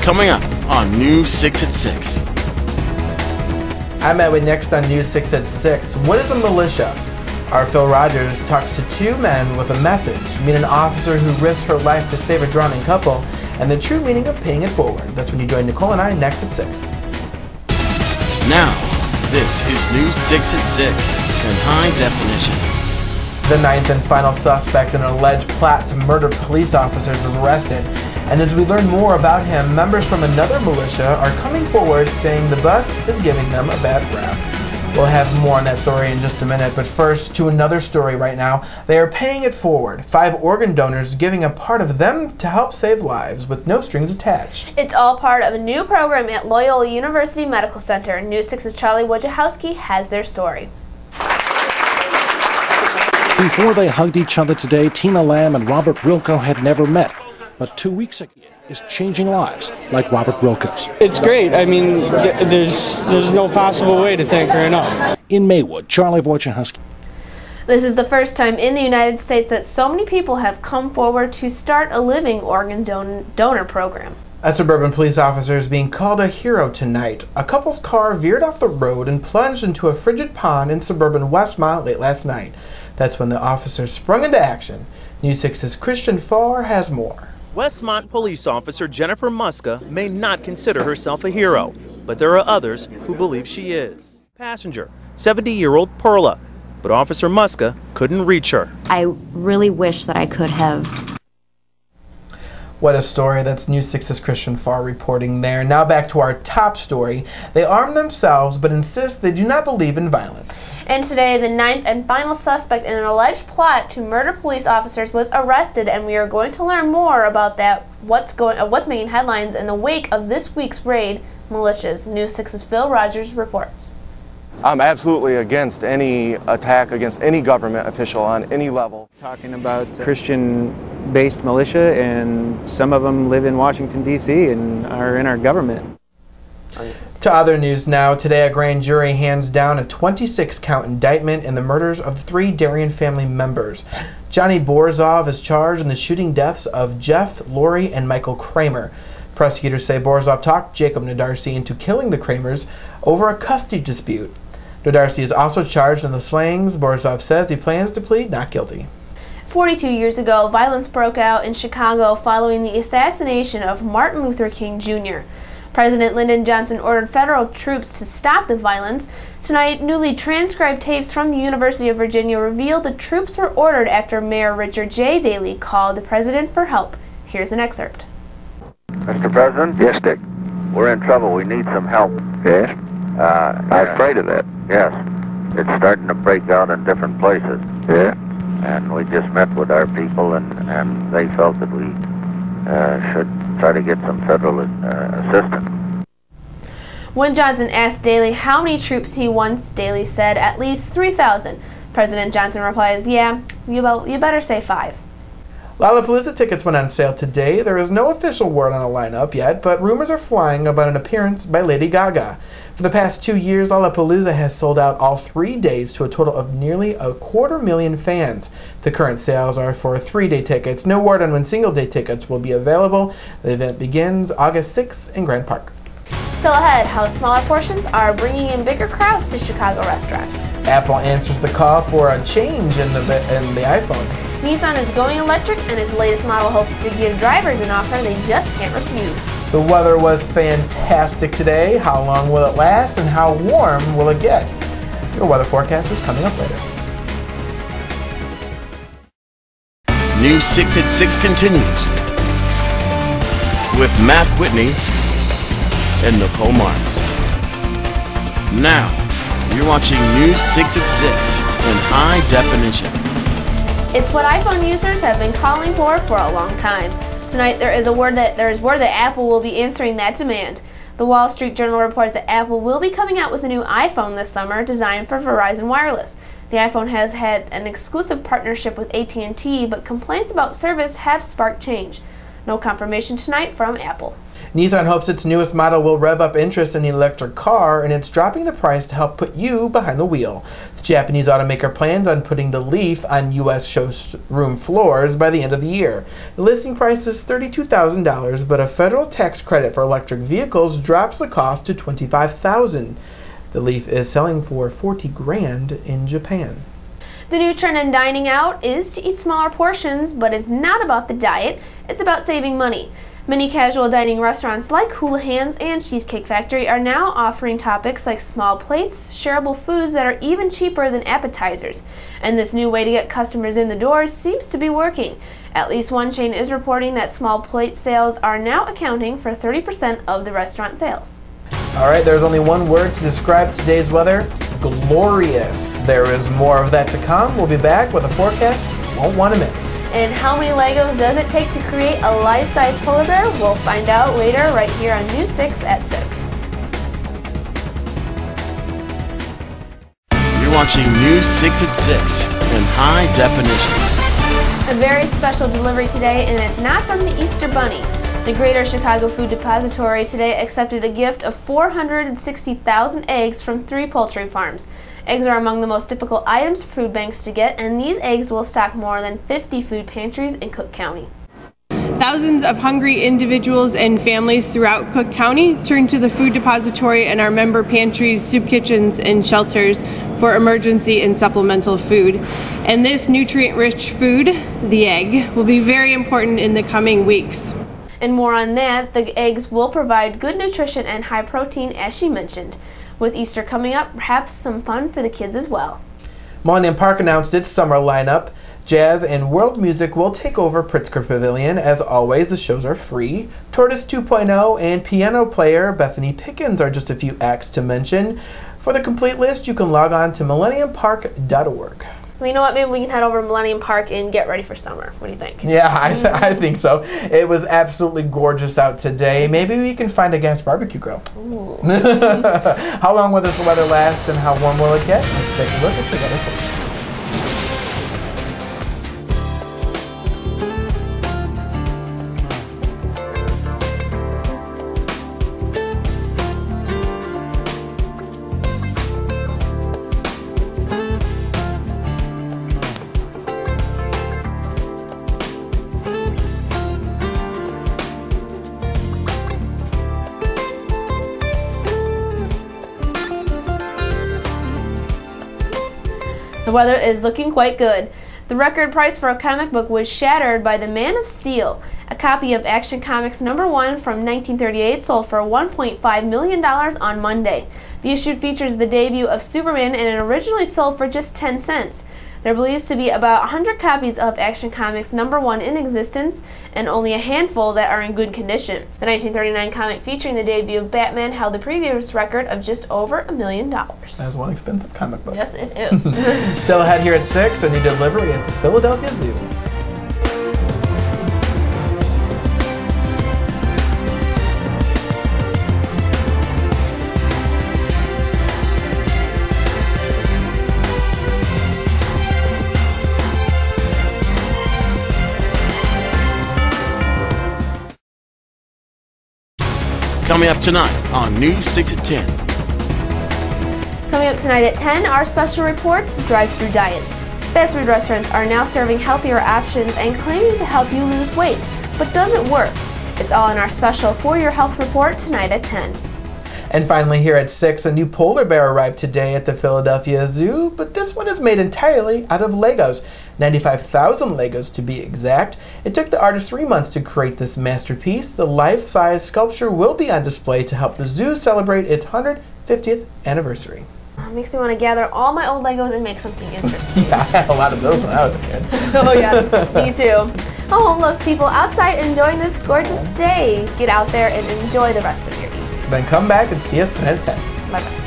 coming up on News 6 at 6. I'm Edwin. Next on News 6 at 6. What is a militia? Our Phil Rogers talks to two men with a message. Meet an officer who risked her life to save a drowning couple, and the true meaning of paying it forward. That's when you join Nicole and I next at 6. Now, this is News 6 at 6 in high definition. The ninth and final suspect in an alleged plot to murder police officers is arrested. And as we learn more about him, members from another militia are coming forward saying the bust is giving them a bad rap. We'll have more on that story in just a minute, but first to another story right now. They are paying it forward. 5 organ donors giving a part of them to help save lives with no strings attached. It's all part of a new program at Loyola University Medical Center. News 6's Charlie Wojciechowski has their story. Before they hugged each other today, Tina Lamb and Robert Rilko had never met. But 2 weeks ago is changing lives, like Robert Rilko's. It's great. I mean, there's no possible way to thank her enough. In Maywood, Charlie Wojciechowski. This is the first time in the United States that so many people have come forward to start a living organ donor program. A suburban police officer is being called a hero tonight. A couple's car veered off the road and plunged into a frigid pond in suburban Westmont late last night. That's when the officer sprung into action. News 6's Christian Farr has more. Westmont police officer Jennifer Muska may not consider herself a hero, but there are others who believe she is. Passenger, 70-year-old Perla, but Officer Muska couldn't reach her. I really wish that I could have. What a story. That's News 6's Christian Farr reporting there. Now back to our top story. They arm themselves but insist they do not believe in violence. And today, the ninth and final suspect in an alleged plot to murder police officers was arrested, and we are going to learn more about that, what's making headlines in the wake of this week's raid militias. News 6's Phil Rogers reports. I'm absolutely against any attack against any government official on any level. Talking about Christian-based militia, and some of them live in Washington, D.C. and are in our government. To other news now, today a grand jury hands down a 26-count indictment in the murders of 3 Darien family members. Johnny Borzov is charged in the shooting deaths of Jeff, Lori, and Michael Kramer. Prosecutors say Borzov talked Jacob Nadarcy into killing the Kramers over a custody dispute. Nadarcy is also charged in the slayings. Borzov says he plans to plead not guilty. 42 years ago, violence broke out in Chicago following the assassination of Martin Luther King Jr. President Lyndon Johnson ordered federal troops to stop the violence. Tonight, newly transcribed tapes from the University of Virginia revealed the troops were ordered after Mayor Richard J. Daley called the president for help. Here's an excerpt. Mr. President? Yes, Dick. We're in trouble. We need some help. Yes? I'm afraid of that. Yes. It's starting to break out in different places. Yeah? And we just met with our people, and they felt that we should try to get some federal assistance. When Johnson asked Daley how many troops he wants, Daley said at least 3,000. President Johnson replies, yeah, you better say 5. Lollapalooza tickets went on sale today. There is no official word on a lineup yet, but rumors are flying about an appearance by Lady Gaga. For the past 2 years, Lollapalooza has sold out all 3 days to a total of nearly 250,000 fans. The current sales are for 3-day tickets. No word on when single-day tickets will be available. The event begins August 6th in Grant Park. Still ahead, how smaller portions are bringing in bigger crowds to Chicago restaurants. Apple answers the call for a change in the iPhone. Nissan is going electric, and its latest model hopes to give drivers an offer they just can't refuse. The weather was fantastic today. How long will it last, and how warm will it get? Your weather forecast is coming up later. News 6 at 6 continues with Matt Whitney and Nicole Marks. Now, you're watching News 6 at 6 in high definition. It's what iPhone users have been calling for a long time. Tonight, there is word that Apple will be answering that demand. The Wall Street Journal reports that Apple will be coming out with a new iPhone this summer designed for Verizon Wireless. The iPhone has had an exclusive partnership with AT&T, but complaints about service have sparked change. No confirmation tonight from Apple. Nissan hopes its newest model will rev up interest in the electric car, and it's dropping the price to help put you behind the wheel. The Japanese automaker plans on putting the Leaf on U.S. showroom floors by the end of the year. The listing price is $32,000, but a federal tax credit for electric vehicles drops the cost to $25,000. The Leaf is selling for $40,000 in Japan. The new trend in dining out is to eat smaller portions, but it's not about the diet, it's about saving money. Many casual dining restaurants like Houlihan's and Cheesecake Factory are now offering topics like small plates, shareable foods that are even cheaper than appetizers. And this new way to get customers in the doors seems to be working. At least one chain is reporting that small plate sales are now accounting for 30% of the restaurant sales. All right, there's only one word to describe today's weather: glorious. There is more of that to come. We'll be back with a forecast you won't want to miss. And how many Legos does it take to create a life-size polar bear? We'll find out later right here on News 6 at 6. You're watching News 6 at 6 in high definition. A very special delivery today, and it's not from the Easter Bunny. The Greater Chicago Food Depository today accepted a gift of 460,000 eggs from 3 poultry farms. Eggs are among the most difficult items for food banks to get, and these eggs will stock more than 50 food pantries in Cook County. Thousands of hungry individuals and families throughout Cook County turn to the food depository and our member pantries, soup kitchens, and shelters for emergency and supplemental food. And this nutrient-rich food, the egg, will be very important in the coming weeks. And more on that, the eggs will provide good nutrition and high protein, as she mentioned. With Easter coming up, perhaps some fun for the kids as well. Millennium Park announced its summer lineup. Jazz and world music will take over Pritzker Pavilion. As always, the shows are free. Tortoise 2.0 and piano player Bethany Pickens are just a few acts to mention. For the complete list, you can log on to millenniumpark.org. Well, you know what? Maybe we can head over to Millennium Park and get ready for summer. What do you think? Yeah, I think so. It was absolutely gorgeous out today. Maybe we can find a gas barbecue grill. How long will this weather last and how warm will it get? Let's take a look at your weather forecast. The weather is looking quite good. The record price for a comic book was shattered by The Man of Steel. A copy of Action Comics #1 from 1938 sold for $1.5 million on Monday. The issue features the debut of Superman, and it originally sold for just 10 cents. There believes to be about 100 copies of Action Comics #1 in existence, and only a handful that are in good condition. The 1939 comic featuring the debut of Batman held the previous record of just over $1 million. That's one expensive comic book. Yes, it is. Still ahead here at 6, a new delivery at the Philadelphia Zoo. Coming up tonight on News 6 at 10. Coming up tonight at 10, our special report, Drive-Thru diets. Fast food restaurants are now serving healthier options and claiming to help you lose weight. But does it work? It's all in our special For Your Health report tonight at 10. And finally here at 6, a new polar bear arrived today at the Philadelphia Zoo, but this one is made entirely out of Legos. 95,000 Legos to be exact. It took the artist 3 months to create this masterpiece. The life-size sculpture will be on display to help the zoo celebrate its 150th anniversary. It makes me want to gather all my old Legos and make something interesting. Yeah, I had a lot of those when I was a kid. Oh yeah, me too. Oh, look, people outside enjoying this gorgeous day. Get out there and enjoy the rest of your evening. Then come back and see us tonight at 10. Bye-bye.